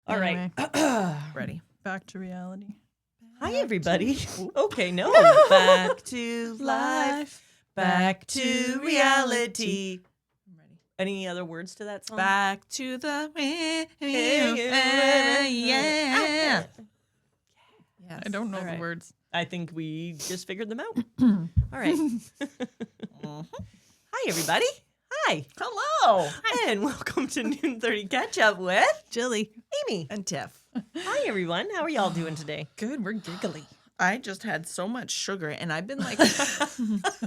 All right. Ready. Back to reality. Hi, everybody. Okay, no. Back to life. Back to reality. I'm ready. Any other words to that song? Back to the yeah. Yes. I don't know All the right. words. I think we just figured them out. All right. Hi, everybody. Hi. Hello. And welcome to Noon 30 Catch Up with Jilly Amy. and Tiff. Hi, everyone. How are y'all doing today? Good, we're giggly. I just had so much sugar and I've been like,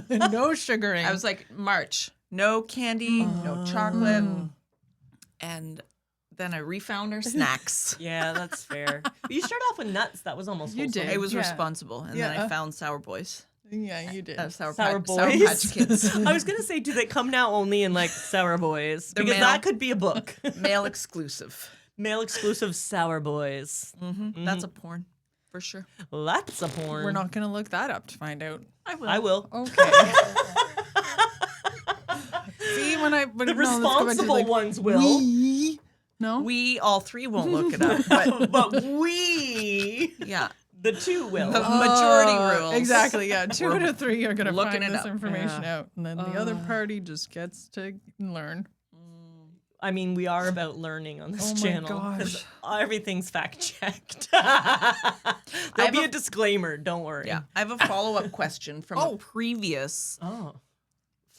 No sugaring. I was like, March, no candy, no chocolate. And then I refound our snacks. Yeah, that's fair. You start off with nuts. That was almost You wholesome. did. It was Yeah. responsible. And then I found Sour Boys. Yeah, you did. Sour Sour Patch Boys. Kids. I was going to say, do they come now only in like Sour Boys? They're Because male. that could be a book. Male exclusive. Male exclusive Sour Boys. That's a porn for sure. Lots of porn. We're not going to look that up to find out. I will. Okay. See, when I... The responsible ones will. No? We all three won't look it up, but But we, yeah. the two will. The majority rules. Exactly, yeah. 2 out of 3 are going to looking find it this up. information out. And then the other party just gets to learn. I mean, we are about learning on this Oh my channel. 'Cause gosh. everything's fact checked. There'll be have a disclaimer. Don't worry. Yeah. I have a follow-up question from a previous Oh.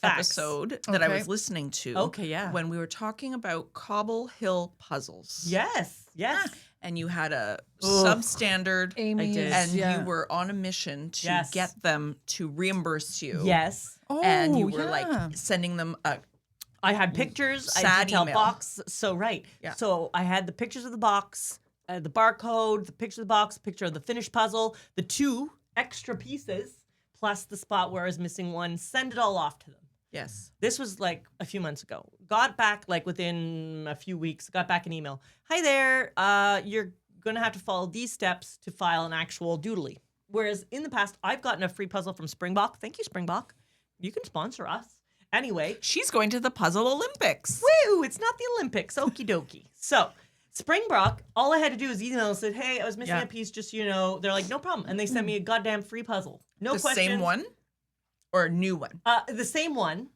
Facts. episode that I Okay. was listening to. Okay, yeah. When we were talking about Cobble Hill puzzles. Yes. Yes. And you had a Ugh. substandard Amy did. is, and yeah. you were on a mission to Yes. get them to reimburse you. Yes. Oh, And you were yeah. like sending them I had pictures. I Sad had detailed email. box. So right. Yeah. So I had the pictures of the box, the barcode, the picture of the box, picture of the finished puzzle, the 2 extra pieces, plus the spot where I was missing one. Send it all off to them. Yes. This was like a few months ago. Got back like within a few weeks. Got back an email. Hi there. You're gonna have to follow these steps to file an actual doodly. Whereas in the past, I've gotten a free puzzle from Springbok. Thank you, Springbok. You can sponsor us. Anyway, She's going to the Puzzle Olympics. woo! It's not the Olympics. Okie dokie. So Springbok, all I had to do was email and said, "Hey, I was missing Yeah. a piece. Just so you know." They're like, "No problem," and they sent me a goddamn free puzzle. No The questions. same one or a new one? The same one,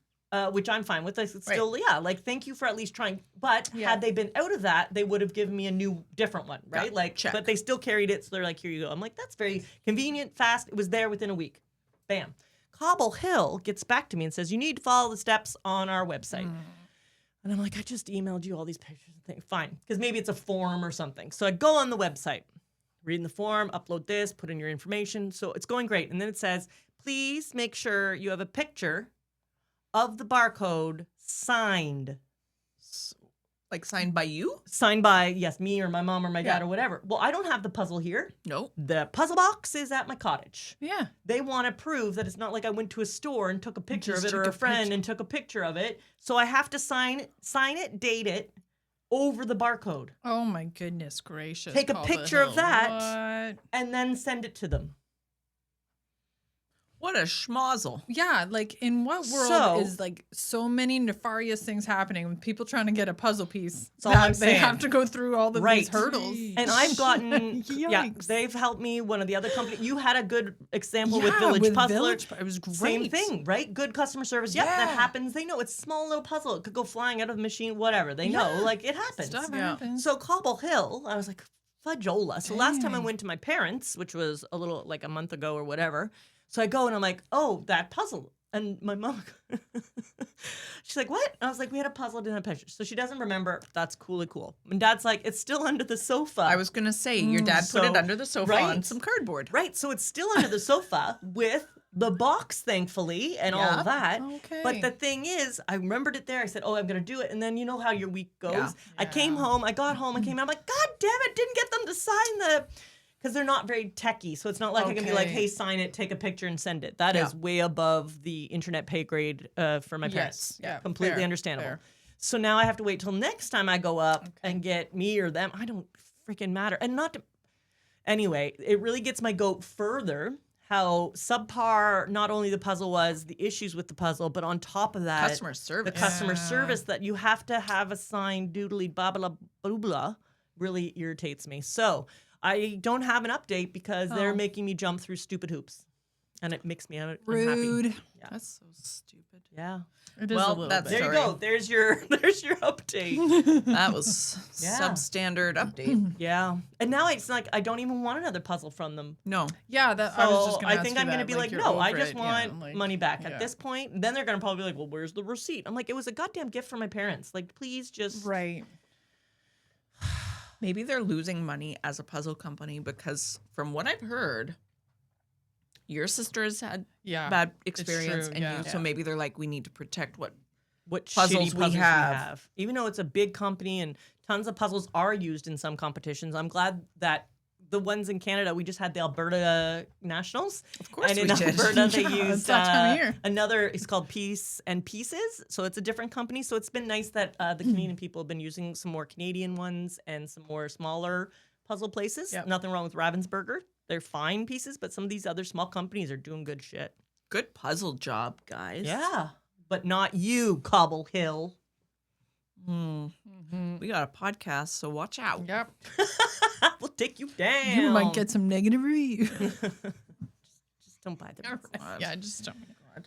which I'm fine with. It's still, yeah, like, thank you for at least trying. But had they been out of that, they would have given me a new, different one, right? Yeah, Like, check. but they still carried it, so they're like, here you go. I'm like, that's very convenient, fast. It was there within a week. Bam. Cobble Hill gets back to me and says, you need to follow the steps on our website. And I'm like, I just emailed you all these pictures and things. Fine, because maybe it's a form or something. So I go on the website, read in the form, upload this, put in your information. So it's going great. And then it says, please make sure you have a picture of the barcode signed. Like signed by you? Signed by, yes, me or my mom or my dad Yeah. or whatever. Well, I don't have the puzzle here. No. The puzzle box is at my cottage. Yeah. They want to prove that it's not like I went to a store and took a picture of just it or took a a friend picture. and took a picture of it. So I have to sign it, date it over the barcode Oh my goodness gracious. Take a Cobble picture of Hill. that. What? and then send it to them. What a schmozzle. Yeah, like in what world So- is like so many nefarious things happening with people trying to get a puzzle piece That's all that I'm they saying. have to go through all of Right. these hurdles. And I've gotten, yeah, Yikes. they've helped me. One of the other companies, you had a good example with Yeah, Village with Puzzler. Village, it was great. Same thing, right? Good customer service. Yep, that Yeah. happens. They know it's a small little puzzle. It could go flying out of the machine, whatever. They know, Yeah. like it happens. Stuff Yeah. happens. So Cobble Hill, I was like, fudgeola. So last time I went to my parents, which was a little like a month ago or whatever. So I go and I'm like, oh, that puzzle. And my mom, she's like, what? And I was like, we had a puzzle, didn't have pictures. So she doesn't remember. That's cool. And Dad's like, it's still under the sofa. I was going to say, your dad put it So- under the sofa right. on some cardboard. Right. So it's still under the sofa with the box, thankfully, and all Yeah. of that. Okay. But the thing is, I remembered it there. I said, oh, I'm going to do it. And then you know how your week goes. Yeah. I came home. I got home and came out. I'm like, God damn it. Didn't get them to sign the... Because they're not very techy. So it's not like I can be like, Okay. hey, sign it, take a picture and send it. That is Yeah. way above the internet pay grade for my parents. Yes. Yeah. Completely Fair, understandable. fair. So now I have to wait till next time I go up and get me or them. I don't freaking matter. And not to... Anyway, it really gets my goat further how subpar not only the puzzle was, the issues with the puzzle, but on top of that, Customer service. the customer Yeah. service that you have to have a signed doodly blah blah blah blah really irritates me. So I don't have an update because they're making me jump through stupid hoops. And it makes me unhappy. Rude. Yeah. That's so stupid. Yeah. It is Well, a little that's- bit. There you Sorry. go. There's your update. That was Yeah. substandard update. Yeah. And now it's like I don't even want another puzzle from them. No. Yeah, that, So I was just gonna I ask think you I'm gonna that, be like, you're no, I over just it, want yeah, like, money back. yeah. At this point, then they're gonna probably be like, well, where's the receipt? I'm like, it was a goddamn gift from my parents. Like, please just Right. Maybe they're losing money as a puzzle company because from what I've heard, your sister has had Yeah. bad experience true, and yeah. you, so maybe they're like, we need to protect what puzzles shitty puzzles we have. Even though it's a big company and tons of puzzles are used in some competitions, I'm glad that the ones in Canada, we just had the Alberta Nationals. Of course and in we did. Alberta, they Yeah, it's used that time of year. another, it's called Piece and Pieces. So it's a different company. So it's been nice that the Canadian people have been using some more Canadian ones and some more smaller puzzle places. Yep. Nothing wrong with Ravensburger. They're fine pieces, but some of these other small companies are doing good shit. Good puzzle job, guys. Yeah. But not you, Cobble Hill. We got a podcast, so watch out. Yep. We'll take you down. You might get some negative reviews. Just don't buy them. Yeah, just don't.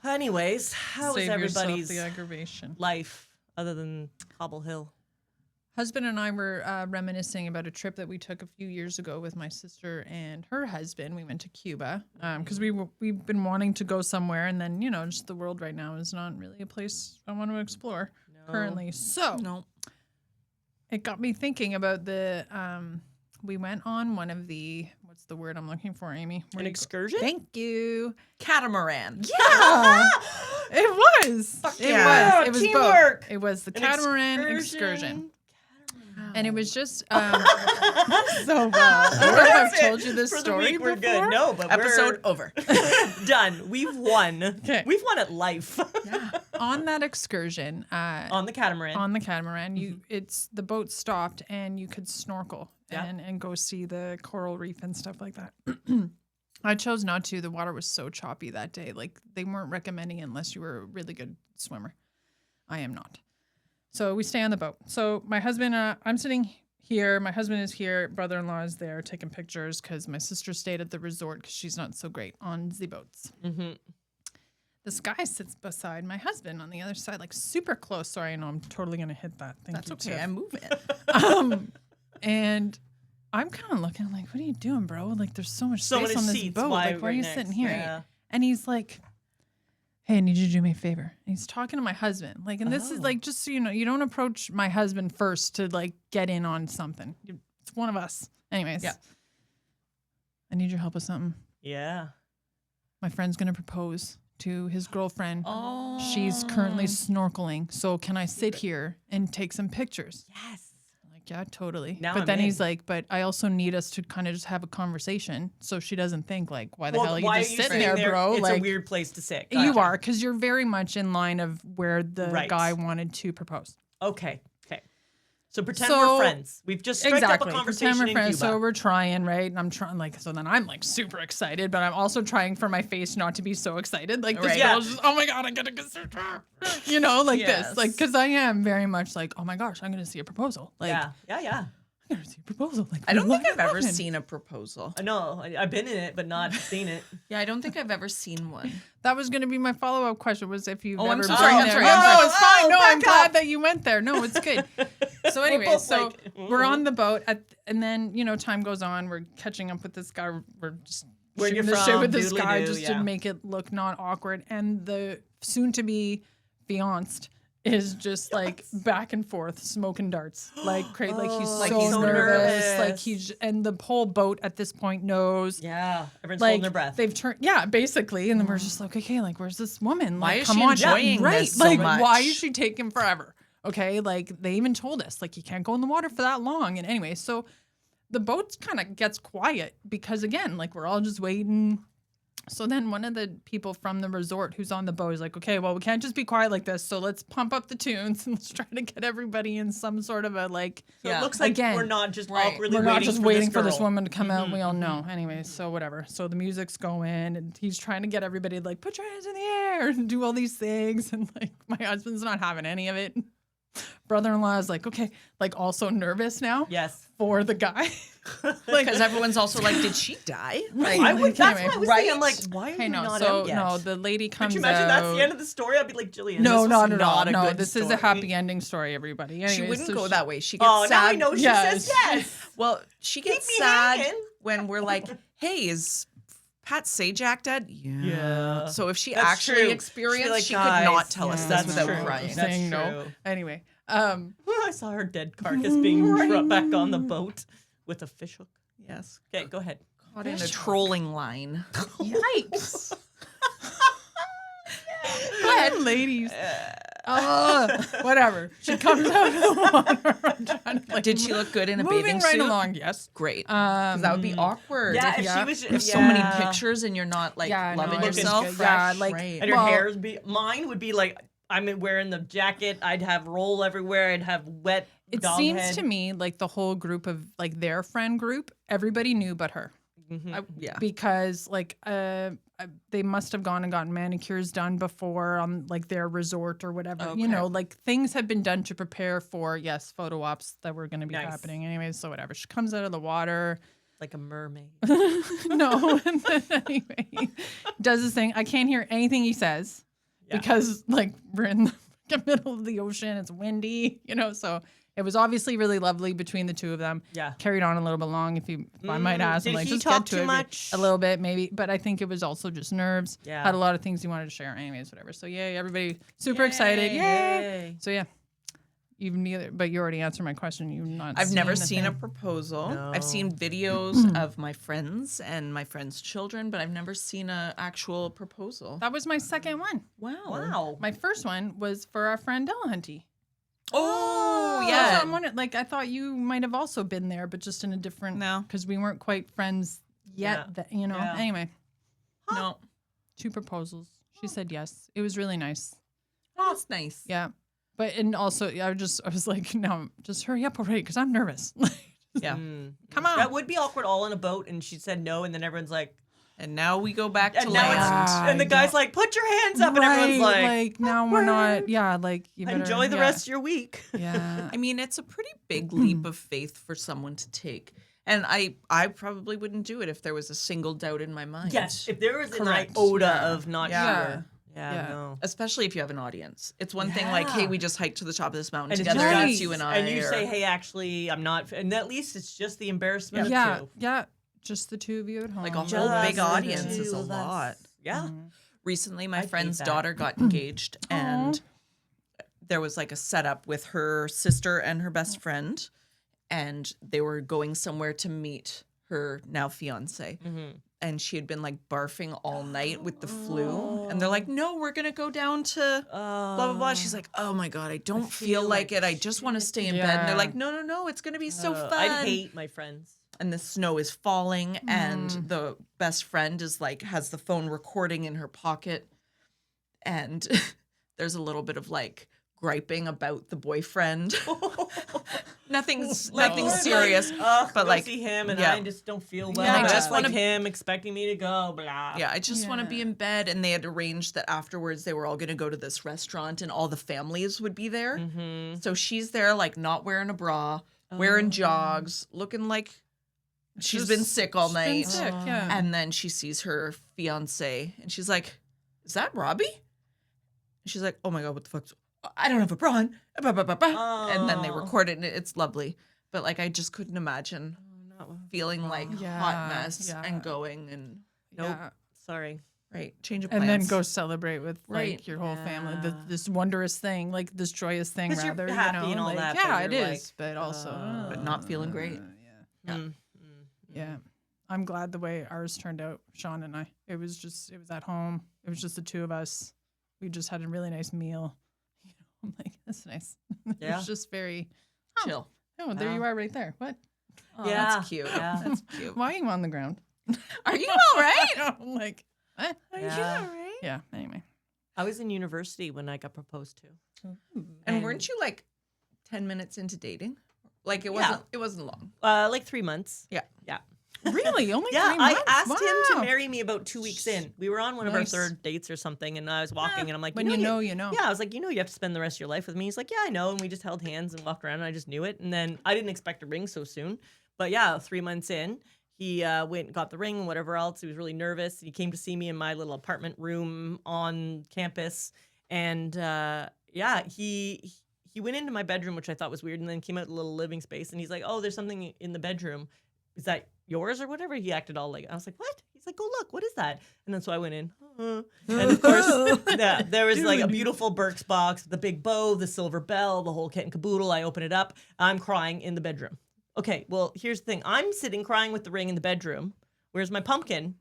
Anyways, how is Save yourself everybody's the aggravation. life other than Cobble Hill? Husband and I were reminiscing about a trip that we took a few years ago with my sister and her husband. We went to Cuba because we've been wanting to go somewhere, and then just the world right now is not really a place I want to explore currently. So No. it got me thinking about the. We went on one of the what's the word I'm looking for, Amy? An excursion? Thank you. Catamaran. Yeah, it was. yeah. It was Teamwork. both. It was the An Catamaran excursion. And it was just so well. I don't know if I've told you this For the story week, we're before. good. No, but Episode over. we're done. We've won. Okay. We've won at life. On that excursion, On the catamaran. on the catamaran, it's the boat stopped and you could snorkel Yeah. and go see the coral reef and stuff like that. I chose not to. The water was so choppy that day. Like they weren't recommending it unless you were a really good swimmer. I am not. So we stay on the boat. So my husband, I'm sitting here. My husband is here. Brother-in-law is there taking pictures because my sister stayed at the resort because she's not so great on the boats. Mm-hmm. This guy sits beside my husband on the other side, like super close. Sorry, I know I'm totally going to hit that. Thank That's you, okay. Tiff. I'm moving. And I'm kind of looking like, what are you doing, bro? Like, there's so much So space many on this seats. boat. Why Like, why are right you next? sitting here? Yeah. And he's like, hey, I need you to do me a favor. And he's talking to my husband. Like, and this is Oh. like, just so you know, you don't approach my husband first to like get in on something. It's one of us. Anyways. Yeah. I need your help with something. Yeah. My friend's going to propose to his girlfriend. Oh. She's currently snorkeling. So can I sit here and take some pictures? Yes. I'm like, yeah, totally. Now but I'm then in. he's like, but I also need us to kind of just have a conversation so she doesn't think like, why the hell are you why just sitting there, bro? It's like a weird place to sit. you Gotcha. are, because you're very much in line of where the Right. guy wanted to propose. Okay. Okay. So pretend So- we're friends. We've just struck up a conversation Pretend we're in friends. Cuba. So we're trying, right? And I'm trying, like, so then I'm like super excited, but I'm also trying for my face not to be so excited. Like, this Right. Yeah. girl's just, oh my God, I'm going to get you know, like Yes. this. Like, because I am very much like, oh my gosh, I'm going to see a proposal. Like, yeah. Yeah. I'm going to see a proposal. Like, I don't think what I've ever happened? seen a proposal. I know. I've been in it, but not seen it. Yeah, I don't think I've ever seen one. That was going to be my follow-up question was if you've Oh, I'm ever sorry, been I'm there. sorry, No, I'm no, sorry. it's fine. No, I'm back glad up. that you went there. No, it's good. So anyway, both so like, we're on the boat and then, time goes on. We're catching up with this guy. We're just Where shooting you're the shit from, with this doodly guy doo, just yeah. to make it look not awkward. And the soon-to-be fiancé is just like back and forth smoking darts like crazy. Like he's Like so he's so nervous. Like nervous. and the whole boat at this point knows. Yeah. Everyone's Like holding their breath. they've turned, basically, and then we're just like, okay, like where's this woman? Why Like, is come she on, enjoying right? this so Like, much? why is she taking forever? Okay, like they even told us, like you can't go in the water for that long. And anyway, so the boat kind of gets quiet because again, like we're all just waiting. So then one of the people from the resort who's on the boat is like, okay, well, we can't just be quiet like this. So let's pump up the tunes and let's try to get everybody in some sort of a like. So Yeah. it looks like Again, we're not just right. awkwardly We're waiting not just for waiting this for this girl. woman to come out. We all know. Anyway, so whatever. So the music's going and he's trying to get everybody to like put your hands in the air and do all these things. And like my husband's not having any of it. brother-in-law is like, okay, like also nervous now Yes. for the guy. Because everyone's also like, did she die? Like, I would. That's anyway, what I was right? thinking. I'm like, why are I we know. not So out yet? no, the lady comes Could you imagine out. that's the end of the story? I'd be like, Jillian. No, this not was at all. not a No, good this is story. a happy ending story, everybody. Anyways, she wouldn't so go she- that way. She gets Oh, sad. now I know she Yes. says yes. Well, she gets me sad hanging. when we're like, hey, is Pat Sajak dead? Yeah. So if she That's actually true. She'd be experienced, like, she "Guys, could not tell us yeah, this that's without true. crying. That's saying no. true. Anyway, I saw her dead carcass being brought back on the boat with a fish hook. Yes. Okay, go ahead. Caught in a trolling line. yikes. Go ahead, ladies. Whatever. She comes out of the water. I'm trying to, like, Did she look good in a moving bathing right suit? along? Yes. Great. 'Cause that would be awkward. Yeah, if if you she was have so many yeah. pictures and you're not like Yeah, no, loving it was yourself. good. Yeah, fresh, like- right. And her Well- hair would be. Mine would be like I'm wearing the jacket. I'd have roll everywhere. I'd have wet. It dog seems head. to me like the whole group of like their friend group, everybody knew but her. Yeah. Because like they must have gone and gotten manicures done before on like their resort or whatever. Okay. You know, like things have been done to prepare for photo ops that were going to be Nice. happening anyways. So whatever. She comes out of the water. like a mermaid. No, and then anyway, does this thing. I can't hear anything he says Yeah. because like we're in the middle of the ocean. It's windy, you know. So it was obviously really lovely between the two of them. Yeah. Carried on a little bit long, if I might ask. Did I'm like, he just talk get to too it much? a little bit, maybe. But I think it was also just nerves. Yeah. Had a lot of things he wanted to share. Anyways, whatever. So yay, everybody super excited. Yay. So yeah. You've neither, but you already answered my question. You've not. I've never the seen a thing. proposal. No. I've seen videos of my friends and my friends' children, but I've never seen an actual proposal. That was my second one. Wow. Wow. My first one was for our friend Delahunty. Oh, So yeah. I'm wondering, like, I thought you might have also been there, but just in a different. No. Because we weren't quite friends yet. Yeah. That, you know. Yeah. Anyway, No. 2 proposals. She said yes. It was really nice. Oh, that's nice. Yeah. But and also I was like, no, just hurry up already because I'm nervous. Yeah. Come on. That would be awkward all in a boat, and she said no, and then everyone's like, And now we go back to and now land. it's, and the I guy's like, put your hands up, and everyone's like, now we're not. Yeah, like you better, enjoy the yeah. rest of your week. Yeah. I mean, it's a pretty big leap of faith for someone to take. And I probably wouldn't do it if there was a single doubt in my mind. Yes, if there was an Correct. iota Yeah. of not Yeah. sure. Yeah, Yeah. no. Especially if you have an audience. It's one thing like, hey, Yeah. we just hiked to the top of this mountain And it's together. just- And it's you and I. And you or- say, hey, actually, I'm not, and at least it's just the embarrassment Yeah. of two. Yeah. Just the 2 of you at home. Like a whole Just big the audience two is a of us. lot. Yeah. Recently, my I'd hate friend's that. daughter got engaged, and there was like a setup with her sister and her best friend, and they were going somewhere to meet her now fiance. And she had been like barfing all night with the flu, and they're like, "No, we're gonna go down to blah blah blah." She's like, "Oh my god, I don't feel like it. I just want to stay in bed." And they're Yeah. like, "No, no, no, it's gonna be so fun." I'd hate my friends. And the snow is falling, and the best friend is like has the phone recording in her pocket, and there's a little bit of like griping about the boyfriend. Nothing's serious, Ugh, but go like, see him, and yeah. I just don't feel well. Yeah, I I just just like wanna- him expecting me to go. Blah. yeah, I just want to be in bed. And they had arranged that afterwards they were all going to go to this restaurant, and all the families would be there. So she's there, like not wearing a bra, wearing jogs, looking like she's been sick all She's been night. sick, yeah. And then she sees her fiance, and she's like, "Is that Robbie?" And she's like, "Oh my god, what the fuck? I don't have a bra on." Bah, bah, bah, bah. And then they Oh. record it, and it's lovely. But like, I just couldn't imagine feeling like Yeah, hot mess yeah. and going and Nope. Yeah. Sorry. right change of plans. And then go celebrate with like Right. your whole family. Yeah. This wondrous thing, like this joyous thing, 'Cause you're rather. happy you know, and all like, that, yeah, but it you're is, but also, but not feeling great. Yeah. I'm glad the way ours turned out, Sean and I. It was at home. It was just the 2 of us. We just had a really nice meal. You know, I'm like, that's nice. It Yeah. was just very Chill. Oh, there you are right there. What? Oh, Yeah. that's cute. Yeah. That's cute. Why are you on the ground? Are you all right? I'm like, what? Yeah. Yeah, anyway. I was in university when I got proposed to. And weren't you like 10 minutes into dating? Like it wasn't long. Like 3 months. Yeah. Yeah. Really? Only Yeah, 3 months? I asked him to Wow. marry me about 2 weeks in. We were on one of our Nice. third dates or something, and I was walking, and I'm like, When you know, you know. Yeah, I was like, you have to spend the rest of your life with me. He's like, yeah, I know. And we just held hands and walked around, and I just knew it. And then I didn't expect a ring so soon. But yeah, 3 months in, he went and got the ring and whatever else. He was really nervous. He came to see me in my little apartment room on campus. And yeah, he went into my bedroom, which I thought was weird, and then came out a little living space. And he's like, oh, there's something in the bedroom. Is that yours or whatever? He acted all like, I was like, what? He's like, go look, what is that? And then so I went in. And of course, yeah, there was like a beautiful Birks box, the big bow, the silver bell, the whole kit and caboodle. I open it up. I'm crying in the bedroom. Okay, well, here's the thing. I'm sitting crying with the ring in the bedroom. Whereas my pumpkin,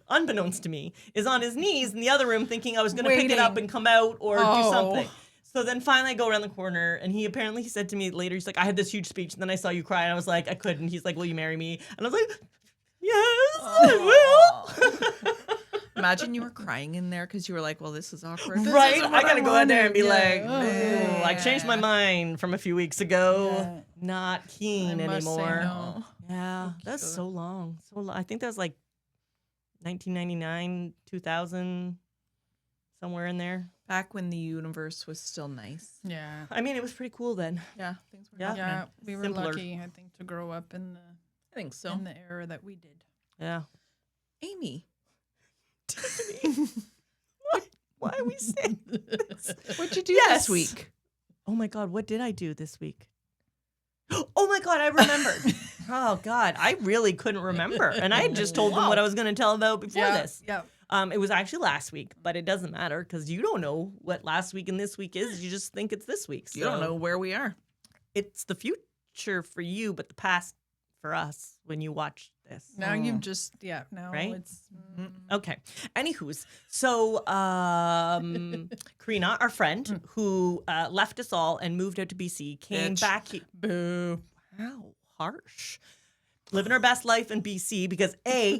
unbeknownst to me, is on his knees in the other room thinking I was going to pick it up and come out or do something. So then finally I go around the corner, and he said to me later, he's like, I had this huge speech, and then I saw you cry, and I was like, I couldn't. He's like, will you marry me? And I was like, yes, I will. Imagine you were crying in there because you were like, well, this is awkward. Right? I got to go in there and be like, Yeah. I changed my mind from a few weeks ago. Yeah. Not keen I must say anymore. no. Yeah, that's so long. So long. I think that was like 1999, 2000, somewhere in there. Back when the universe was still nice. Yeah. I mean, it was pretty cool then. Yeah, things were Yeah. happening. Yeah, we were Simpler. lucky, I think, to grow up in I think so. the era that we did. Yeah. Amy. Why are we saying this? What'd you do Yes. this week? Oh my God, what did I do this week? Oh my God, I remembered. Oh God, I really couldn't remember. And I had just told them what I was going to tell about before this. Yeah. It was actually last week, but it doesn't matter because you don't know what last week and this week is. You just think it's this week. So You don't know where we are. It's the future for you, but the past for us when you watch this. Now you've just, now Right? it's. Okay. Anywho's, so Karina, our friend who left us all and moved out to BC, came Bitch. back. Boo. Wow, harsh. Living her best life in BC because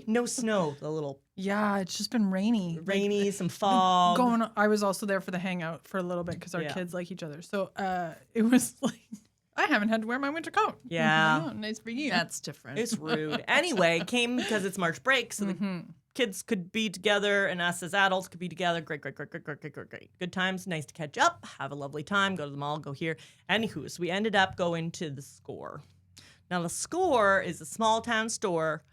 no snow, the little Yeah, it's just been rainy. rainy, some fog. I was also there for the hangout for a little bit because our Yeah. kids like each other. So it was like, I haven't had to wear my winter coat. Yeah. Like, oh, nice for you. That's different. It's rude. Anyway, came because it's March break, so the kids could be together and us as adults could be together. Great. Good times. Nice to catch up. Have a lovely time. Go to the mall. Go here. Anywho, so we ended up going to the Score. Now, the Score is a small town store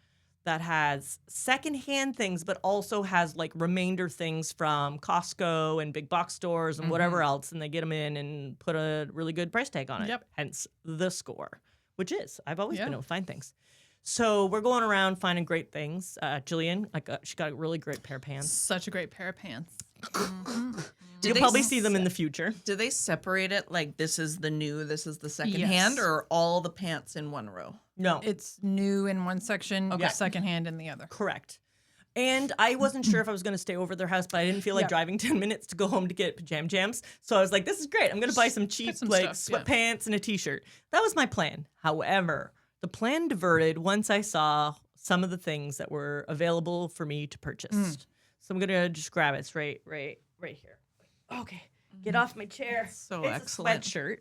that has secondhand things, but also has like remainder things from Costco and big box stores and whatever else. And they get them in and put a really good price tag on it. Yep. Hence the Score, which is, I've always Yeah. been able to find things. So we're going around finding great things. Jillian, she got a really great pair of pants. Such a great pair of pants. You'll probably see them in the future. Do they separate it like this is the new, this is the second Yes. hand, or all the pants in one row? No, It's new in one section, Okay. secondhand in the other. correct. And I wasn't sure if I was going to stay over at their house, but I didn't feel like Yeah. driving 10 minutes to go home to get pajam jams. So I was like, this is great. I'm going to buy some cheap some like stuff, sweatpants and a t-shirt. That was my plan. However, the plan diverted once I saw some of the things that were available for me to purchase. So I'm going to just grab it. It's right here. Okay. Get off my chair. So it's excellent. A sweatshirt.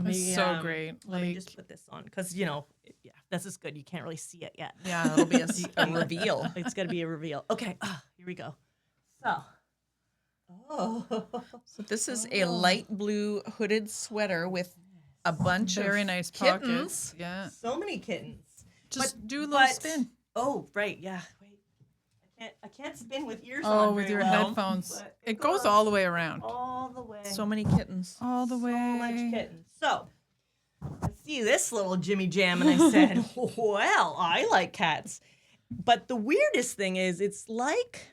It's so great. Let me Like, just put this on because, this is good. You can't really see it yet. Yeah, it'll be a reveal. It's going to be a reveal. Okay, here we go. So this is a light blue hooded sweater with a bunch very of nice kittens. pockets. Yeah. So many kittens. Just do a little spin. Oh, right, yeah. Wait, I can't spin with ears on. Oh, with very your well, headphones. but It goes all the way around. all the way. So many kittens. All the way. So much kittens. So I see this little Jimmy Jam, and I said, "Well, I like cats." But the weirdest thing is, it's like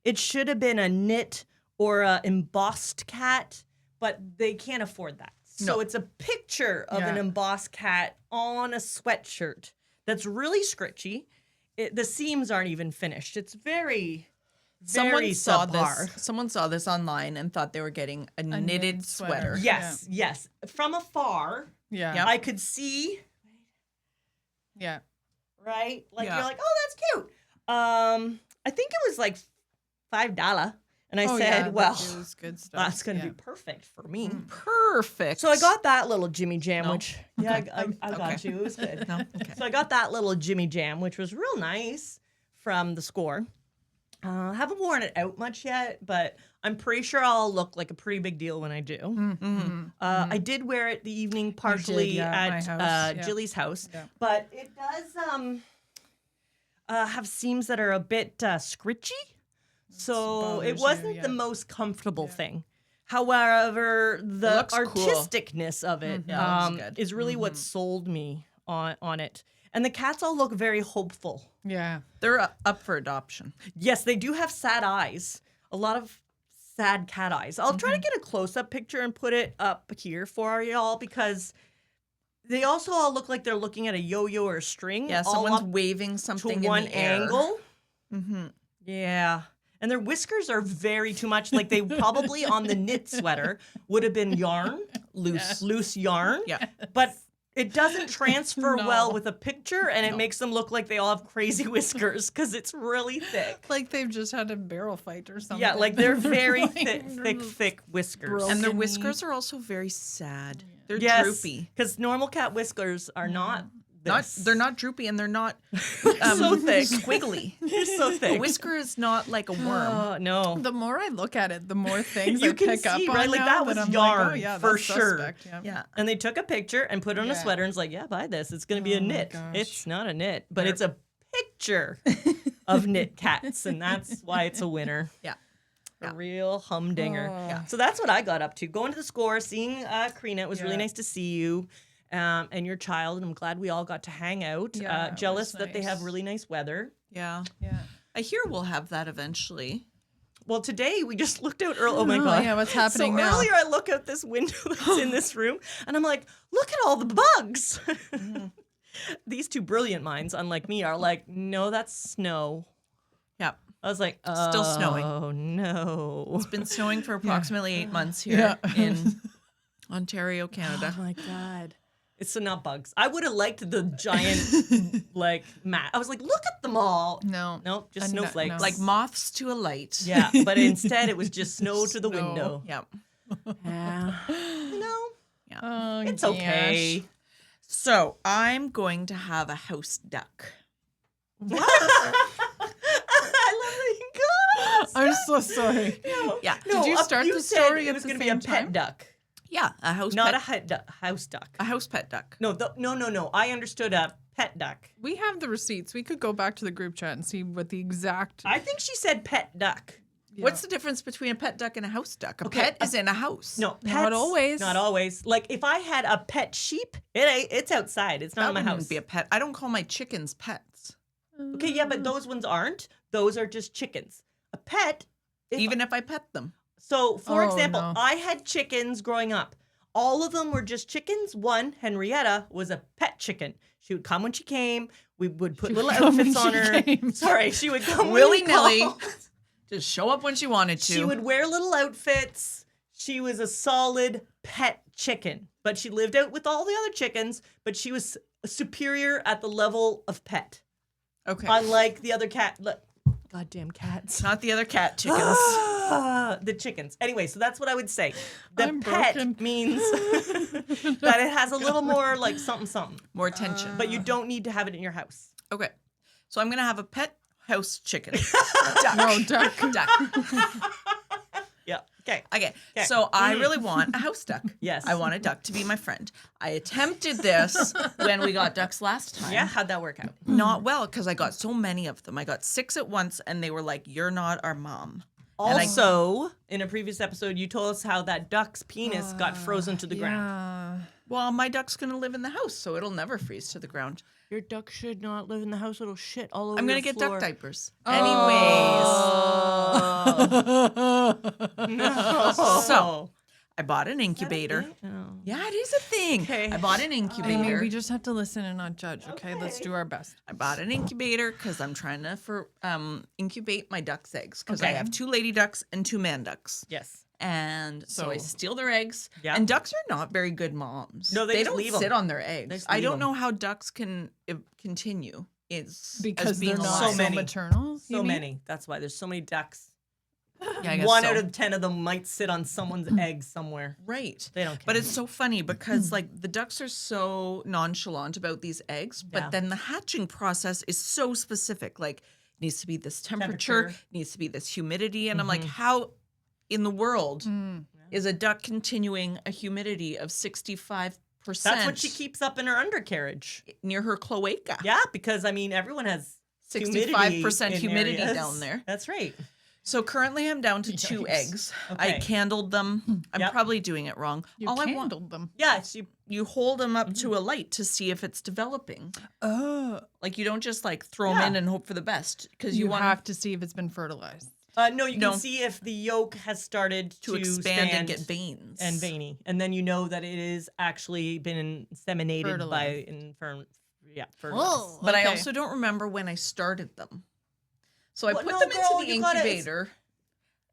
it should have been a knit or a embossed cat, but they can't afford that. So No. it's a picture of an Yeah. embossed cat on a sweatshirt that's really scritchy. The seams aren't even finished. It's very Someone saw subpar. this. Someone saw this online and thought they were getting a knitted knitted sweater. sweater. Yes. From afar, Yeah. Yep. I could see, Yeah. right? Like Yeah. you're like, oh, that's cute. I think it was like $5, and And I Oh, said, yeah, well, that is good stuff. that's going to Yeah. be perfect for me. Perfect. So I got that little Jimmy Jam, No? which, yeah, I got Okay. you. It was good. No? Okay. So I got that little Jimmy Jam, which was real nice from the score. Haven't worn it out much yet, but I'm pretty sure I'll look like a pretty big deal when I do. Mm-hmm. I did wear it the evening partially yeah, at my at house, yeah. Jilly's house, Yeah. but it does have seams that are a bit scritchy. So bothers it you, wasn't yeah. the most comfortable thing. However, the looks cool. artisticness of it Yeah, it looks good. is really what sold me on it. And the cats all look very hopeful. Yeah. They're up for adoption. Yes, they do have sad eyes. A lot of sad cat eyes. I'll try to get a close-up picture and put it up here for y'all because they also all look like they're looking at a yo-yo or a string. Yeah, all someone's up waving to something in one the air. angle. Mm-hmm. Yeah. And their whiskers are very too much. Like they probably on the knit sweater would have been yarn, loose yarn. Yeah. But it doesn't transfer No. well with a picture, and it makes them look like they all have crazy whiskers because it's really thick. Like they've just had a barrel fight or something. Yeah, like they're very Like, thick whiskers. broken. And their Broken whiskers are also very sad. They're Yes, droopy. because normal cat whiskers are not this. They're not droopy and they're not so thick. squiggly. They're so A thick. whisker is not like a worm. Oh, no. The more I look at it, the more things You I can pick up see, on right? Like, now that was I'm yarn, like, oh, yeah, for that's sure. suspect, Yeah. Yeah. And they took a picture and put it on a Yeah. sweater and it's like, yeah, buy this. It's going to be a knit. gosh. It's not a knit, but it's a picture of knit cats. And that's why it's a winner. Yeah. A real humdinger. Oh. Yeah. So that's what I got up to. Going to the score, seeing Karina. It was really Yeah. nice to see you and your child. And I'm glad we all got to hang out. Yeah, it Jealous was that they have nice. really nice weather. Yeah. Yeah. I hear we'll have that eventually. Well, today we just looked out early. Oh my Oh, God. yeah, what's happening so now? earlier I look out this window that's in this room and I'm like, look at all the bugs. These two brilliant minds, unlike me, are like, no, that's snow. Yeah. I was like, Still snowing. Oh no. It's been snowing for approximately 8 months here in Ontario, Canada. Oh my God. It's so not bugs. I would have liked the giant like mat. I was like, look at them all. No. Nope, just No, snowflakes. no. Like moths to a light. yeah, but instead it was just snow to the Snow. window. Yeah. Yeah. You know, Oh, it's gosh. okay. So I'm going to have a house duck. I love that you got us. I'm so sorry. Yeah. Did you start the said story it at was the gonna be a same pet time? duck, Yeah. A house not pet. a house duck. A house pet duck. No, no. I understood a pet duck. We have the receipts. We could go back to the group chat and see what the exact. I think she said pet duck. What's the difference between a pet duck and a house duck? A Okay, pet is in a house. No, pets, Not always. Not always. Like if I had a pet sheep, it's outside. It's not That in my wouldn't house. be a pet. I don't call my chickens pets. Okay, yeah, but those ones aren't. Those are just chickens. A pet, Even if I pet them. So, for Oh, example, no. I had chickens growing up. All of them were just chickens. One, Henrietta, was a pet chicken. She would come when she came. We would put little come when outfits on she her. came. Sorry, she would come when we Willy-nilly. called. Just show up when she wanted to. She would wear little outfits. She was a solid pet chicken. But she lived out with all the other chickens, but she was superior at the level of pet. Okay. Unlike the other cat. Goddamn cats. Not the other cat chickens. The chickens. Anyway, so that's what I would say. The I'm pet broken. means that it has a little more like something. More attention. But you don't need to have it in your house. Okay. So I'm going to have a pet house chicken. No, duck. Duck. Yeah. Okay. Okay. Okay. So I really want a house duck. Yes. I want a duck to be my friend. I attempted this when we got ducks last time. Yeah. How'd that work out? Not well because I got so many of them. I got 6 at once and they were like, "You're not our mom." And I- Also, in a previous episode, you told us how that duck's penis got frozen to the ground. Yeah. Well, my duck's going to live in the house, so it'll never freeze to the ground. Your duck should not live in the house. It'll shit all over I'm going your to get floor. duck diapers. No. So, I bought an incubator. Oh. Yeah, it is a thing. Okay. I bought an Amy, incubator. we just have to listen and not judge, okay? Let's do our best. I bought an incubator because I'm trying to incubate my duck's eggs because I Okay. have 2 lady ducks and 2 man ducks. Yes. And so I So- steal their eggs. Yeah. And ducks are not very good moms. No, they just don't leave 'em. sit on their eggs. just I leave don't 'em. know how ducks can continue. It's Because as being they're not So alive. so many. maternal. So many. That's why there's so many ducks. Yeah, I guess 1 so. out of 10 of them might sit on someone's eggs somewhere. Right. They don't care. But it's so funny because like the ducks are so nonchalant about these eggs, but Yeah. then the hatching process is so specific. Like it needs to be this temperature, needs to be this humidity. And I'm like, how in the world is a duck continuing a humidity of 65%? That's what she keeps up in her undercarriage. near her cloaca. Yeah, because I mean, everyone has 65% in humidity areas. down there. That's right. So currently I'm down to 2 eggs. I Okay. candled them. I'm Yep. probably doing it wrong. You All I want, candled them. Yeah, she, you hold them up to a light to see if it's developing. Oh. Like you don't just like throw them Yeah. in and hope for the best because You you want have to see if it's been fertilized. no, you No. can see if the yolk has started to expand and get veins and veiny, and then you know that it is actually been inseminated by fertilized. Oh. But I Okay. also don't remember when I started them. So I Well, put no, them girl, into the you gotta- incubator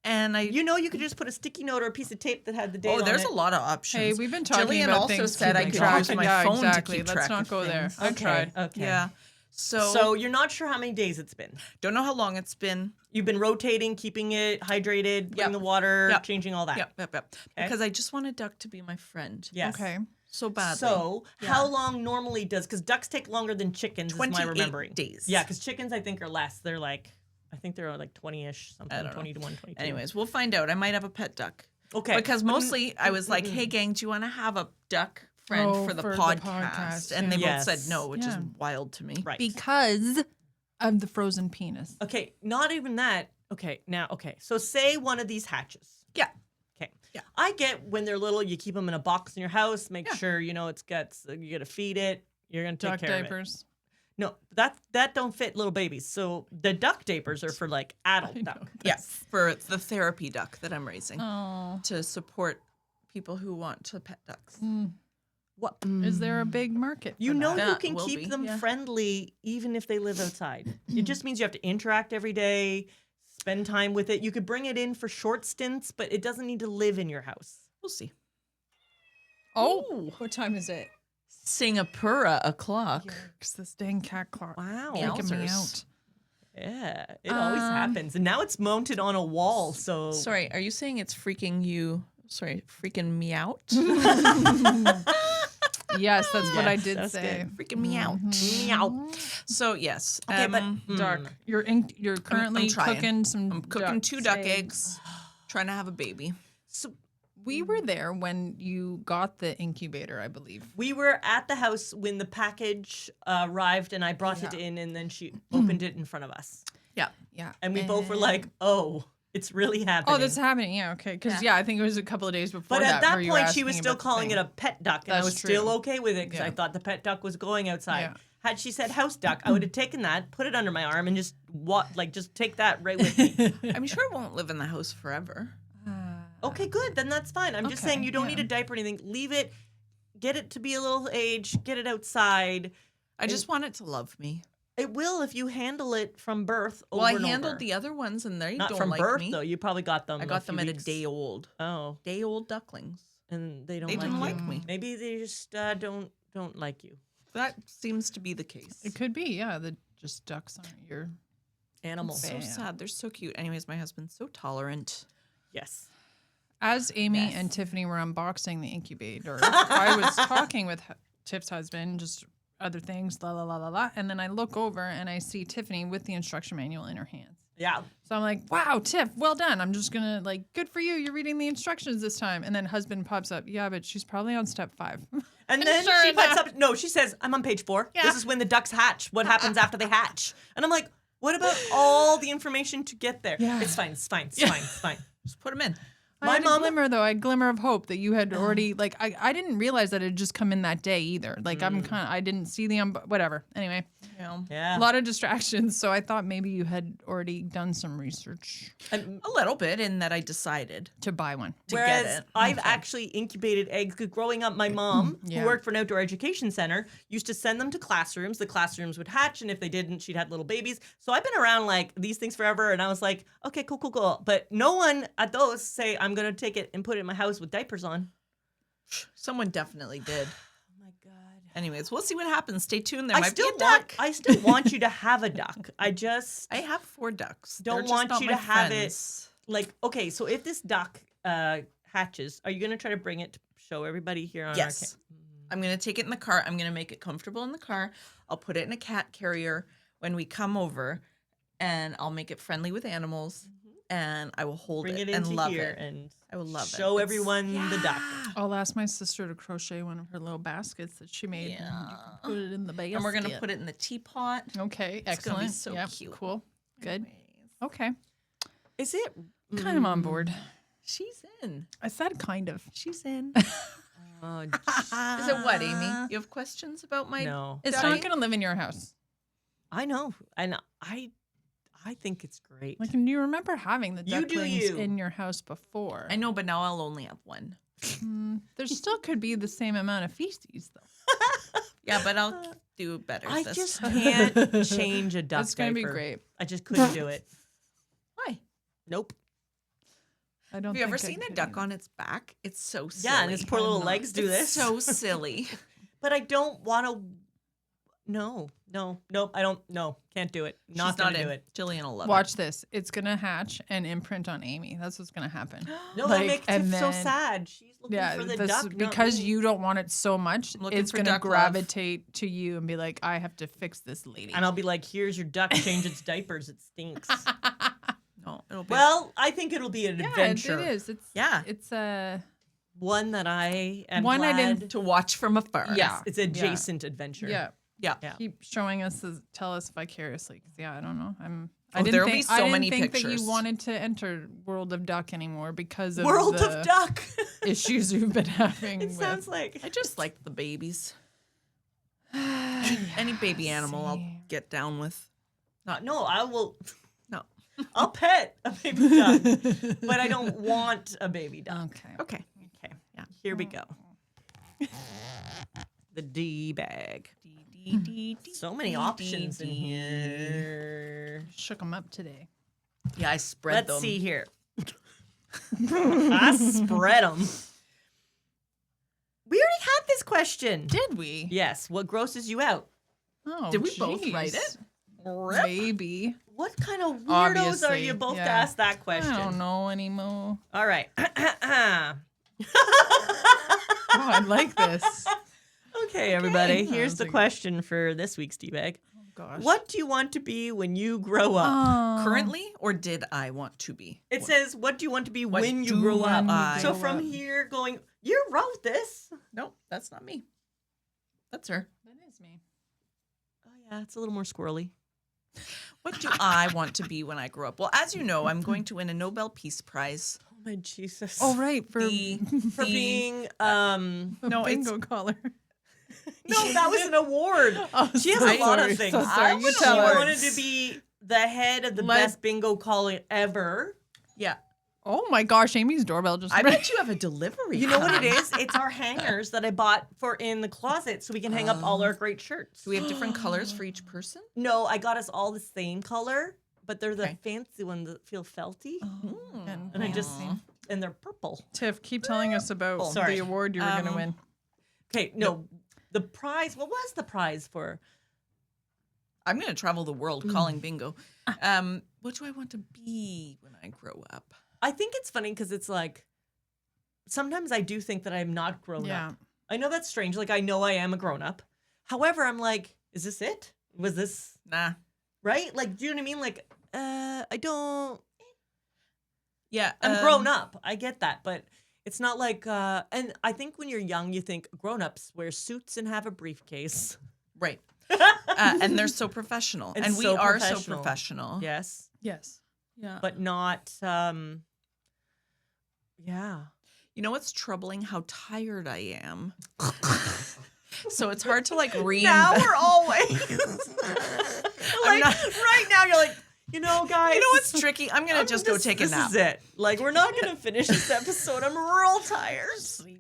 and I You know, you could just put a sticky note or a piece of tape that had the date on there's it. a lot of options. Hey, we've been talking Jillian about also things said I keeping could track. use my Yeah, phone exactly. to keep Let's track not of go there. things. I've tried. Okay. Yeah. So you're not sure how many days it's been. Don't know how long it's been. You've been rotating, keeping it hydrated, putting Yep. the water, Yep. changing all that. Yep. Because I just want a duck to be my friend. Yes. Okay. So badly. So how long normally does? Because ducks take longer than chickens. Is my 28 remembering. days. Yeah, because chickens I think are less. They're like, I think they're like 20-ish something, don't know. 20 to 122. Anyways, we'll find out. I might have a pet duck. Okay. Because mostly I was like, hey, gang, do you want to have a duck friend Oh, for the for the podcast? podcast, And they yeah. both said no, which is Yeah. wild to me. Right. Because of the frozen penis. Okay, not even that. Okay, now, okay. So say one of these hatches. Yeah. Okay. Yeah. I get when they're little, you keep them in a box in your house. Make Yeah. sure you know it's got. You got to feed it. You're gonna take Duck care of it. diapers. No, that don't fit little babies. So the duck diapers are for like adult duck. Yeah. For the therapy duck that I'm raising Oh. to support people who want to pet ducks. What Is there a big market? You for know that? you That can will keep be, them yeah. friendly even if they live outside. It just means you have to interact every day, spend time with it. You could bring it in for short stints, but it doesn't need to live in your house. We'll see. Oh, what time is it? Sing a purra o'clock. It's this dang cat clock. Wow. Freaking me Yowzers. out. Yeah, it always happens. And now it's mounted on a wall, so Sorry, are you saying it's freaking you? Sorry, freaking me out? Yes, that's what I Yes, did that's say. freaking me out. meow. So yes. Okay, but Duck. You're currently trying. cooking some. I'm cooking 2 duck eggs, trying to have a baby. So We were there when you got the incubator, I believe. we were at the house when the package arrived, and I brought it in, and then she opened it in front of us, Yeah. Yeah. and we both were like, "Oh, it's really happening." Oh, that's happening. Yeah, okay. Because, yeah, I think it was a couple of days before But that. at that where you were point, she was asking still about the calling thing. it a pet duck, and I That's was still true. okay with it because I Yeah. thought the pet duck was going outside. Yeah. Had she said house duck, I would have taken that, put it under my arm, and just just take that right with me. I'm sure it won't live in the house forever. Okay, good. Then that's fine. I'm just Okay, saying you don't yeah. need a diaper or anything. Leave it, get it to be a little age, get it outside. I just want it to love me. It will if you handle it from birth. Well, I over and handled over. the other ones and they Not don't from like birth me. though. You probably got them. I got them few at a weeks. day old. Oh, Day old ducklings. and they don't. They like didn't you. like me. Maybe they just don't like you. That seems to be the case. It could be, yeah. The just ducks aren't your. Animal. So sad. They're so cute. Anyways, my husband's so tolerant. Yes. As Amy and Tiffany were unboxing the incubator, I was talking with Tiff's husband, just other things, la la la la la, and then I look over and I see Tiffany with the instruction manual in her hands. Yeah. So I'm like, "Wow, Tiff, well done." I'm just gonna good for you. You're reading the instructions this time. And then husband pops up, "Yeah, but she's probably on step 5." And then Sure she puts enough. up. No, she says, "I'm on page 4. This is when the ducks hatch. What happens after they hatch?" And I'm like, "What about all the information to get there?" Yeah. It's fine. It's fine. It's fine. It's fine. Just put them in. I had a glimmer though. I had a glimmer of hope that you had already I didn't realize that it had just come in that day either. Like I didn't see the whatever. Anyway, Yeah. a lot of distractions. So I thought maybe you had already done some research And A little bit in that I decided to buy one. to whereas get it. I've actually incubated eggs. Because growing up, my mom, Yeah. who worked for an outdoor education center, used to send them to classrooms. The classrooms would hatch, and if they didn't, she'd had little babies. So I've been around like these things forever, and I was like, okay, cool. But no one at those say I'm gonna take it and put it in my house with diapers on. Someone definitely did. Oh my god. Anyways, we'll see what happens. Stay tuned. There I might still be a duck. I still want you to have a duck. I just I have 4 ducks. don't They're just want not you my to have friends. like, okay, so if this duck hatches, are you going to try to bring it to show everybody here on Yes. I'm going to take it in the car. I'm going to make it comfortable in the car. I'll put it in a cat carrier when we come over, and I'll make it friendly with animals, and I will hold Bring it and into love here it. and I will love show it. everyone the duck. I'll ask my sister to crochet one of her little baskets that she made. And you can put it in the basket. And we're going to put it in the teapot. Okay, It's gonna excellent. be so Yep, cute. Cool. Good. Anyways. Okay. Is it? Kind of on board. She's in. I said kind of. She's in. Oh, Is it what, Amy? You have questions about my... no. It's Daddy? not going to live in your house. I know. And I think it's great. Like, do you remember having the You do ducklings you. in your house before? I know, but now I'll only have one. There still could be the same amount of feces, though. Yeah, but I'll do better I this just time. can't change a duck That's going to be diaper. great. I just couldn't do it. Why? Nope. I don't Have you think ever I seen a could duck either. on its back? It's so silly. Yeah, and its poor little not. legs do It's this. so silly. But I don't want to. No, I don't. No, can't do it. Not She's gonna not do in. it. Jillian will love Watch this. It's going to hatch and imprint on Amy. That's what's going to happen. No, Like, that makes and Tiff so then- sad. She's looking Yeah, for the this- duck. not because me. you don't want it so much, Looking it's for going to duck love. gravitate to you and be like, I have to fix this lady. And I'll be like, "Here's your duck. Change its diapers. It stinks." it. No, it'll be... Well, I think it'll be an Yeah, adventure. it is. Yeah. It's a One that I am One I glad. didn't- to watch from afar. Yeah. It's adjacent adventure. yeah. Yeah. Yeah. Keep showing us, tell us vicariously. 'Cause, yeah, I don't know. I Oh, didn't there'll be think, so I didn't many think that pictures. you wanted to enter World of Duck anymore because of World the of Duck. issues you've been having. It with. sounds like. I just like the babies. Any baby animal I'll get down with. No, I will. No. I'll pet a baby duck, but I don't want a baby duck. Okay. Okay. Okay. Yeah. Here we go. The D bag. So many options in here. Shook them up today. Yeah, I spread Let's them. see here. I spread them. We already had this question. Did we? Yes. What grosses you out? Oh, Did we both jeez. write it? Maybe. What kind of weirdos are Obviously, you both to yeah. ask that question? I don't know anymore. All right. Oh, I like this. Okay, everybody. That Here's was the a- question for this week's D-Bag. Oh, gosh. What do you want to be when you grow up? Currently, or did I want to be? It says, what do you want to be What when you do grow up? I So grow from up? here going, you wrote this. No, that's not me. That's her. That is me. Oh, yeah, it's a little more squirrely. What do I want to be when I grow up? Well, as you know, I'm going to win a Nobel Peace Prize. Oh, my Jesus. Oh, right. For, For being, a no, it's- bingo collar. no, that was an award. Oh, She has so a lot sorry, of things. So sorry. I You would tell her. wanted to be the head of the Let- best bingo caller ever. Yeah. Oh my gosh, Amy's doorbell just I rang. bet you have a delivery. You know what it time. is? It's our hangers that I bought for in the closet so we can hang up all our great shirts. Do we have different colors for each person? No, I got us all the same color, but they're the Okay. fancy ones that feel felty, And and I just Aw. and they're purple. Tiff, keep telling us about Sorry. the award you were going to win. Okay, no, the prize. What was the prize for? I'm going to travel the world calling bingo. What do I want to be when I grow up? I think it's funny because it's like sometimes I do think that I'm not grown Yeah. up. I know that's strange. Like I know I am a grown up. However, I'm like, is this it? Was this Nah. right? Like, do you know what I mean? Like, I don't. Yeah. I'm grown up. I get that, but it's not like. And I think when you're young, you think grown-ups wear suits and have a briefcase. Right. And they're so professional. And And we so are so professional. professional. Yes, Yes. Yeah. but not. Yeah. You know what's troubling? How tired I am. So it's hard to like reinvent. Now we're always like not- right now. You're like, you know, guys. You know what's tricky? I'm gonna just go take a nap. This is it. Like we're not gonna finish this episode. I'm real tired. Sleepy.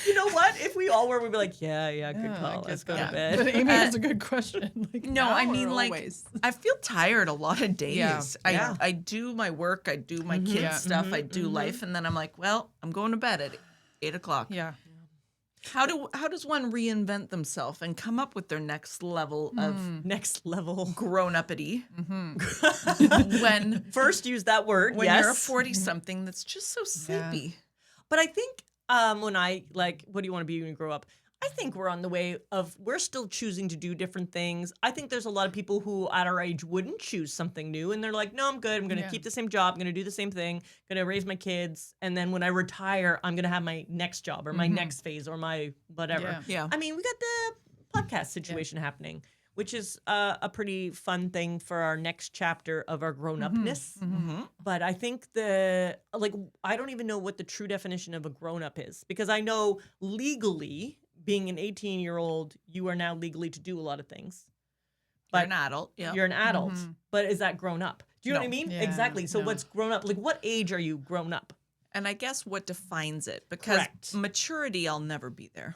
You know what? If we all were, we'd be like, yeah, good Yeah, I call. guess Let's go yeah. to bed. But Amy has a good question. Like, No, now I or mean like always? I feel tired a lot of days. Yeah. Yeah. I do my work, I do my kids Yeah. stuff, I do life, and then I'm like, well, I'm going to bed at 8:00. Yeah. How does one reinvent themselves and come up with their next level of Next level. grown-upity when First use that word, when yes. you're a 40-something that's just so sleepy? But I think when I, like, what do you want to be when you grow up? I think we're on the way of, we're still choosing to do different things. I think there's a lot of people who at our age wouldn't choose something new. And they're like, no, I'm good. I'm going to keep the same job. I'm going to do the same thing. Going to raise my kids. And then when I retire, I'm going to have my next job or my next phase or my whatever. Yeah. I mean, we got the podcast situation happening, which is a pretty fun thing for our next chapter of our grown-upness. But I think I don't even know what the true definition of a grown-up is, because I know legally, being an 18-year-old, you are now legally to do a lot of things. But you're an adult. Yeah. You're an adult. But is that grown up? Do you know what I mean? Yeah, Exactly. So no. what's grown up? Like, what age are you grown up? And I guess what defines it, because Correct. maturity, I'll never be there.